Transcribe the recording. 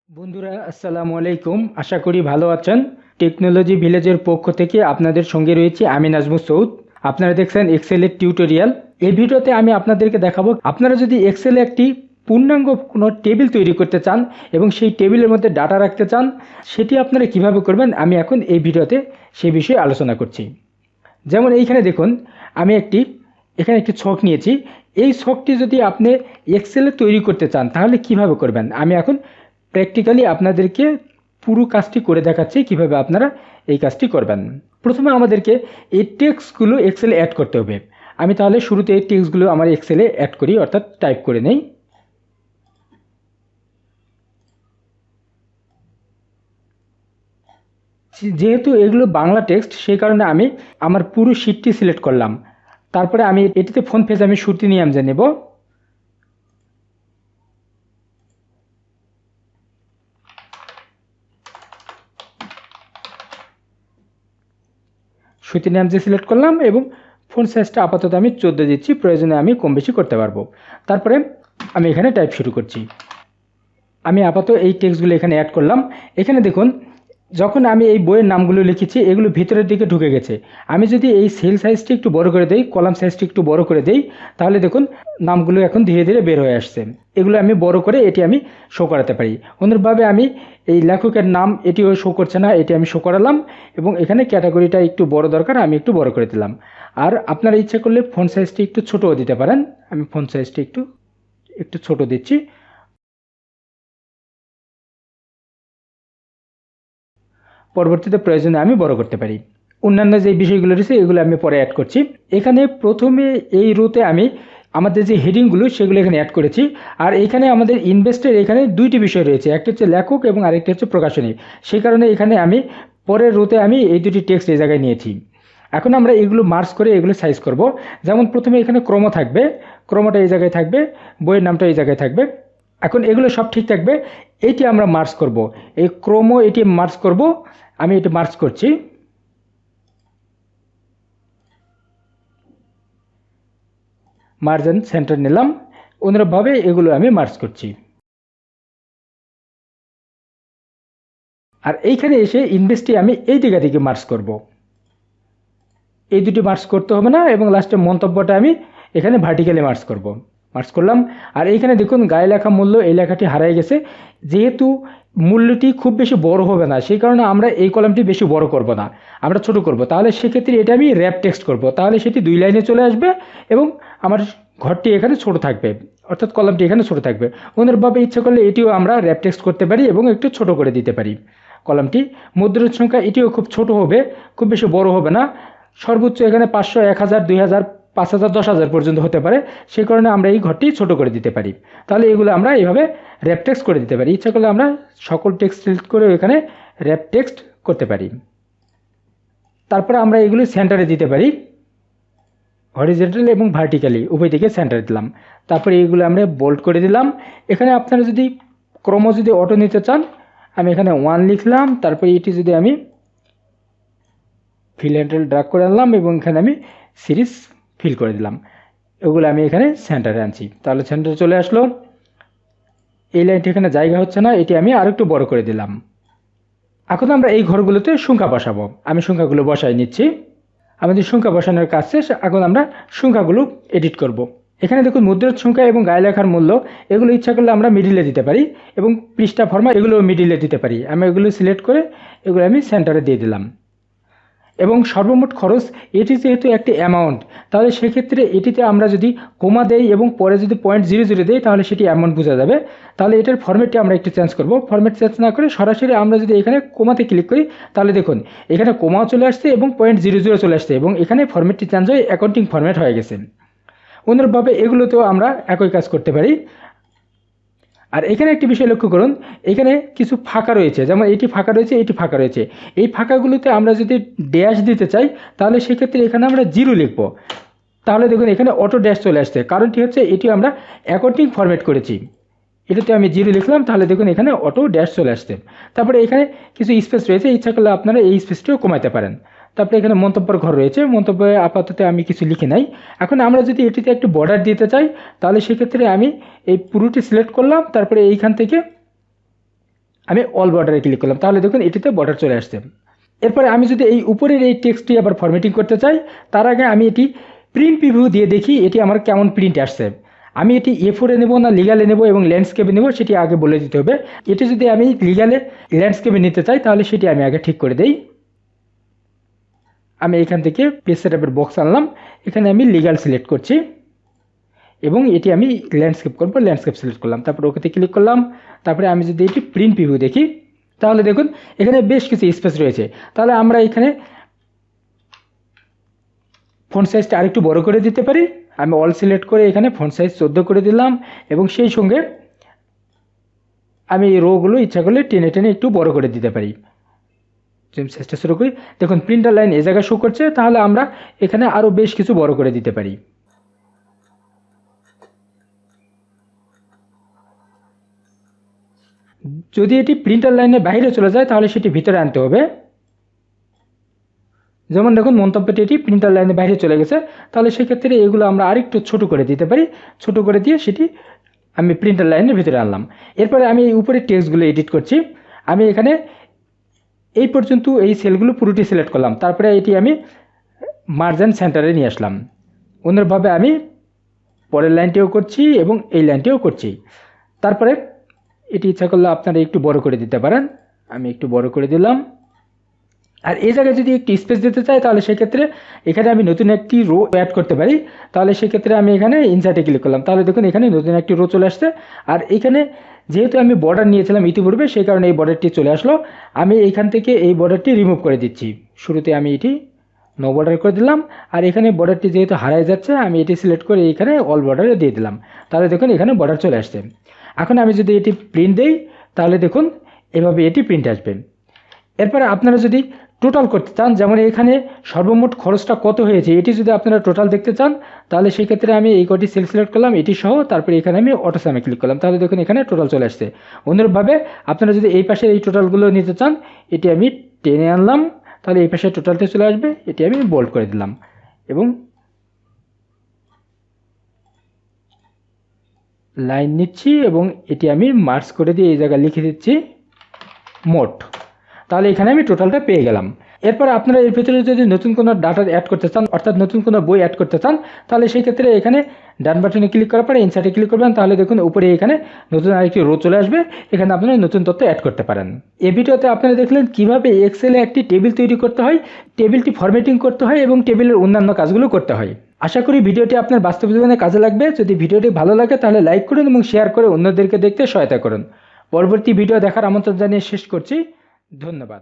বন্ধুরা আসসালামু আলাইকুম, আশা করি ভালো আছেন। টেকনোলজি ভিলেজের পক্ষ থেকে আপনাদের সঙ্গে রয়েছে আমি নাজমুস সৌদ। আপনারা দেখছেন এক্সেলের টিউটোরিয়াল। এই ভিডিওতে আমি আপনাদেরকে দেখাবো আপনারা যদি এক্সেলে একটি পূর্ণাঙ্গ কোনো টেবিল তৈরি করতে চান এবং সেই টেবিলের মধ্যে ডাটা রাখতে চান, সেটি আপনারা কিভাবে করবেন আমি এখন এই ভিডিওতে সেই বিষয়ে আলোচনা করছি। যেমন এইখানে দেখুন, আমি এখানে একটি ছক নিয়েছি। এই ছকটি যদি আপনি এক্সেলে তৈরি করতে চান তাহলে কিভাবে করবেন আমি এখন প্র্যাকটিক্যালি আপনাদেরকে পুরো কাজটি করে দেখাচ্ছি কিভাবে আপনারা এই কাজটি করবেন। প্রথমে আমাদেরকে এই টেক্সটগুলো এক্সেলে অ্যাড করতে হবে। আমি তাহলে শুরুতে এই টেক্সটগুলো আমার এক্সেলে অ্যাড করি, অর্থাৎ টাইপ করে নেই। যেহেতু এগুলো বাংলা টেক্সট, সেই কারণে আমি আমার পুরো শিটটি সিলেক্ট করলাম। তারপরে আমি এটিতে ফোন পেজ আমি শুরুতে নিয়ে আমি নেব। সুতি নাম যে সিলেক্ট করলাম এবং ফন্ট সাইজটা আপাতত আমি 14 দিচ্ছি, প্রয়োজনে আমি কম বেশি করতে পারবো। তারপরে আমি এখানে টাইপ শুরু করছি। আমি আপাতত এই টেক্সটগুলো এখানে অ্যাড করলাম। এখানে দেখুন, যখন আমি এই বইয়ের নামগুলো লিখেছি এগুলো ভিতরের দিকে ঢুকে গেছে। আমি যদি এই সেল সাইজটি একটু বড় করে দেই, কলাম সাইজটি একটু বড় করে দেই, তাহলে দেখুন নামগুলো এখন ধীরে ধীরে বের হয়ে আসছে। এগুলো আমি বড় করে এটি আমি শো করাতে পারি। অন্যভাবে আমি এই লেখকের নাম এটিও শো করছে না, এটি আমি শো করালাম এবং এখানে ক্যাটাগরিটা একটু বড় দরকার, আমি একটু বড় করে দিলাম। আর আপনারা ইচ্ছা করলে ফন্ট সাইজটি একটু ছোটও দিতে পারেন। আমি ফন্ট সাইজটি একটু একটু ছোট দিচ্ছি। পরবর্তীতে প্রয়োজনে আমি বড় করতে পারি। অন্যান্য যে বিষয়গুলো রয়েছে এগুলো আমি পরে অ্যাড করছি। এখানে প্রথমে এই রোতে আমি আমাদের যে হেডিংগুলো সেগুলো এখানে অ্যাড করেছি। আর এখানে আমাদের ইনভেস্টের এখানে দুইটি বিষয় রয়েছে, একটা হচ্ছে লেখক এবং আরেকটা হচ্ছে প্রকাশনী। সেই কারণে এখানে আমি পরের রোতে আমি এই দুটি টেক্সট এই জায়গায় নিয়েছি। এখন আমরা এগুলো মার্জ করে এগুলো সাইজ করব। যেমন প্রথমে এখানে ক্রম থাকবে, ক্রমটা এই জায়গায় থাকবে, বইয়ের নামটা এই জায়গায় থাকবে। এখন এগুলো সব ঠিক থাকবে। এইটি আমরা মার্জ করব, এই ক্রম এটি মার্জ করব। আমি এটা মার্জ করছি। মার্জ এন্ড সেন্টার নিলাম। অনুরূপভাবে এগুলো আমি মার্জ করছি। আর এইখানে এসে ইনভেস্টে আমি এই দিকে থেকে মার্জ করব। এই দুটি মার্জ করতে হবে না এবং লাস্টে মন্তব্যটা আমি এখানে ভার্টিক্যালি মার্জ করব। মার্জ করলাম। আর এইখানে দেখুন গায়ে লেখা মূল্য, এই লেখাটি হারিয়ে গেছে। যেহেতু মূল্যটি খুব বেশি বড় হবে না, সেই কারণে আমরা এই কলামটি বেশি বড় করব না, আমরা ছোট করব। তাহলে সেক্ষেত্রে এটা আমি র্যাপ টেক্সট করব, তাহলে সেটি 2 লাইনে চলে আসবে এবং আমার ঘরটি এখানে ছোট থাকবে, অর্থাৎ কলামটি এখানে ছোট থাকবে। অন্যভাবে ইচ্ছা করলে এটিও আমরা র্যাপ টেক্সট করতে পারি এবং একটু ছোট করে দিতে পারি কলামটি। মুদ্রণ সংখ্যা এটিও খুব ছোট হবে, খুব বেশি বড় হবে না। সর্বোচ্চ এখানে 500, 1000, 2000, 5000, 10,000 পর্যন্ত হতে পারে। সেই কারণে আমরা এই ঘরটি ছোট করে দিতে পারি। তাহলে এগুলো আমরা এইভাবে র্যাপ টেক্সট করে দিতে পারি। ইচ্ছা করলে আমরা সকল টেক্সট সিলেক্ট করে এখানে র্যাপ টেক্সট করতে পারি। তারপরে আমরা এগুলো সেন্টারে দিতে পারি, হরিজন্টাল এবং ভার্টিক্যালি উভয় দিকে সেন্টারে দিলাম। তারপরে এইগুলো আমরা বোল্ড করে দিলাম। এখানে আপনারা যদি ক্রম যদি অটো নিতে চান, আমি এখানে 1 লিখলাম। তারপরে এটি যদি আমি ফিল হ্যান্ডেল ড্রাগ করে আনলাম এবং এখানে আমি সিরিজ ফিল করে দিলাম। এগুলো আমি এখানে সেন্টারে আনছি, তাহলে সেন্টারে চলে আসলো। এই লাইনটি এখানে জায়গা হচ্ছে না, এটি আমি আরেকটু বড় করে দিলাম। এখন আমরা এই ঘরগুলোতে সংখ্যা বসাবো। আমি সংখ্যাগুলো বসাই নিচ্ছি। আমাদের সংখ্যা বসানোর কাজ শেষ। এখন আমরা সংখ্যাগুলো এডিট করব। এখানে দেখুন মুদ্রার সংখ্যা এবং গায়ে লেখার মূল্য, এগুলো ইচ্ছা করলে আমরা মিডিলে দিতে পারি এবং পৃষ্ঠা ফরম্যাট এগুলো মিডিলে দিতে পারি। আমি এগুলো সিলেক্ট করে এগুলো আমি সেন্টারে দিয়ে দিলাম। এবং সর্বমোট খরচ, এটি যেহেতু একটি অ্যামাউন্ট, তাহলে সেক্ষেত্রে এটিতে আমরা যদি কোমা দেই এবং পরে যদি 0.00 দেই তাহলে সেটি অ্যামাউন্ট বোঝা যাবে। তাহলে এটার ফরম্যাটটি আমরা একটু চেঞ্জ করব। ফরম্যাট চেঞ্জ না করে সরাসরি আমরা যদি এখানে কোমাতে ক্লিক করি তাহলে দেখুন এখানে কোমাও চলে আসছে এবং 0.00 চলে আসছে এবং এখানে ফরম্যাটটি চেঞ্জ হয়ে অ্যাকাউন্টিং ফরম্যাট হয়ে গেছে। অনুরূপভাবে এগুলোতেও আমরা একই কাজ করতে পারি। আর এখানে একটি বিষয় লক্ষ্য করুন, এখানে কিছু ফাঁকা রয়েছে, যেমন এটি ফাঁকা রয়েছে, এটি ফাঁকা রয়েছে। এই ফাঁকাগুলোতে আমরা যদি ড্যাশ দিতে চাই তাহলে সেক্ষেত্রে এখানে আমরা 0 লিখব। তাহলে দেখুন এখানে অটো ড্যাশ চলে আসছে, কারণটি হচ্ছে এটি আমরা অ্যাকাউন্টিং ফরম্যাট করেছি। এটাতে আমি 0 লিখলাম, তাহলে দেখুন এখানে অটো ড্যাশ চলে আসছে। তারপরে এখানে কিছু স্পেস রয়েছে, ইচ্ছা করলে আপনারা এই স্পেসটিও কমাতে পারেন। তারপরে এখানে মন্তব্যের ঘর রয়েছে, মন্তব্যে আপাতত আমি কিছু লিখি নাই। এখন আমরা যদি এটিতে একটু বর্ডার দিতে চাই তাহলে সেক্ষেত্রে আমি এই পুরোটি সিলেক্ট করলাম। তারপরে এইখান থেকে আমি অল বর্ডারে ক্লিক করলাম, তাহলে দেখুন এটিতে বর্ডার চলে আসছে। এরপরে আমি যদি এই উপরের এই টেক্সটটি আবার ফরম্যাটিং করতে চাই, তার আগে আমি এটি প্রিন্ট প্রিভিউ দিয়ে দেখি এটি আমার কেমন প্রিন্ট আসছে। আমি এটি A4-এ নেব না লিগালে নেব এবং ল্যান্ডস্কেপে নেব সেটি আগে বলে দিতে হবে। এটি যদি আমি লিগালে ল্যান্ডস্কেপে নিতে চাই তাহলে সেটি আমি আগে ঠিক করে দেই। আমি এখান থেকে পেজ সেটআপের বক্স আনলাম, এখানে আমি লিগাল সিলেক্ট করছি এবং এটি আমি ল্যান্ডস্কেপ করব, ল্যান্ডস্কেপ সিলেক্ট করলাম, তারপর ওকেতে ক্লিক করলাম। তারপরে আমি যদি এটি প্রিন্ট প্রিভিউ দেখি তাহলে দেখুন এখানে বেশ কিছু স্পেস রয়েছে। তাহলে আমরা এখানে ফন্ট সাইজটা আরেকটু বড় করে দিতে পারি। আমি অল সিলেক্ট করে এখানে ফন্ট সাইজ 14 করে দিলাম এবং সেই সঙ্গে আমি এই রোগুলো ইচ্ছা করলে টেনে টেনে একটু বড় করে দিতে পারি। চেষ্টা শুরু করি, দেখুন প্রিন্টার লাইন এ জায়গায় শো করছে, তাহলে আমরা এখানে আরও বেশ কিছু বড় করে দিতে পারি। যদি এটি প্রিন্টার লাইনের বাইরে চলে যায় তাহলে সেটি ভিতরে আনতে হবে। যেমন দেখুন মন্তব্যটি এটি প্রিন্টার লাইনের বাইরে চলে গেছে, তাহলে সেক্ষেত্রে এগুলো আমরা আরেকটু ছোট করে দিতে পারি। ছোট করে দিয়ে সেটি আমি প্রিন্টার লাইনের ভিতরে আনলাম। এরপরে আমি এই উপরে টেক্সটগুলো এডিট করছি। আমি এখানে এই পর্যন্ত এই সেলগুলো পুরোটি সিলেক্ট করলাম, তারপরে এটি আমি মার্জিন সেন্টারে নিয়ে আসলাম। অন্যভাবে আমি পরের লাইনটিও করছি এবং এই লাইনটিও করছি। তারপরে এটি ইচ্ছা করলে আপনারা একটু বড় করে দিতে পারেন, আমি একটু বড় করে দিলাম। আর এই জায়গায় যদি একটু স্পেস দিতে চাই তাহলে সেক্ষেত্রে এখানে আমি নতুন একটি রো অ্যাড করতে পারি। তাহলে সেক্ষেত্রে আমি এখানে ইনসার্টে ক্লিক করলাম, তাহলে দেখুন এখানে নতুন একটি রো চলে আসছে। আর এখানে যেহেতু আমি বর্ডার নিয়েছিলাম ইতিপূর্বে সেই কারণে এই বর্ডারটি চলে আসলো। আমি এইখান থেকে এই বর্ডারটি রিমুভ করে দিচ্ছি। শুরুতে আমি এটি নো বর্ডার করে দিলাম, আর এখানে বর্ডারটি যেহেতু হারায় যাচ্ছে আমি এটি সিলেক্ট করে এখানে অল বর্ডারে দিয়ে দিলাম, তাহলে দেখুন এখানে বর্ডার চলে আসছে। এখন আমি যদি এটি প্রিন্ট দেই তাহলে দেখুন এভাবে এটি প্রিন্ট আসবে। এরপরে আপনারা যদি টোটাল করতে চান, যেমন এখানে সর্বমোট খরচটা কত হয়েছে এটি যদি আপনারা টোটাল দেখতে চান তাহলে সেক্ষেত্রে আমি এই কটি সেল সিলেক্ট করলাম এটি সহ, তারপরে এখানে আমি অটো সামে ক্লিক করলাম, তাহলে দেখুন এখানে টোটাল চলে আসছে। অনুরূপভাবে আপনারা যদি এই পাশে এই টোটালগুলো নিতে চান এটি আমি টেনে আনলাম, তাহলে এই পাশে টোটালটা চলে আসবে, এটি আমি বোল্ড করে দিলাম এবং লাইন নিচ্ছি এবং এটি আমি মার্জ করে দিয়ে এই জায়গায় লিখে দিচ্ছি মোট, তাহলে এখানে আমি টোটালটা পেয়ে গেলাম। এরপর আপনারা এর ভিতরে যদি নতুন কোনো ডাটা অ্যাড করতে চান অর্থাৎ নতুন কোনো বই অ্যাড করতে চান তাহলে সেই ক্ষেত্রে এখানে ডান বাটনে ক্লিক করার পরে ইনসার্টে ক্লিক করবেন, তাহলে দেখুন উপরে এখানে নতুন আরেকটি রো চলে আসবে, এখানে আপনারা নতুন তথ্য অ্যাড করতে পারেন। এই ভিডিওতে আপনারা দেখলেন কিভাবে এক্সেলে একটি টেবিল তৈরি করতে হয়, টেবিলটি ফরম্যাটিং করতে হয় এবং টেবিলের অন্যান্য কাজগুলো করতে হয়। আশা করি ভিডিওটি আপনার বাস্তব জীবনে কাজে লাগবে। যদি ভিডিওটি ভালো লাগে তাহলে লাইক করুন এবং শেয়ার করে অন্যদেরকে দেখতে সহায়তা করুন। পরবর্তী ভিডিও দেখার আমন্ত্রণ জানিয়ে শেষ করছি। ধন্যবাদ।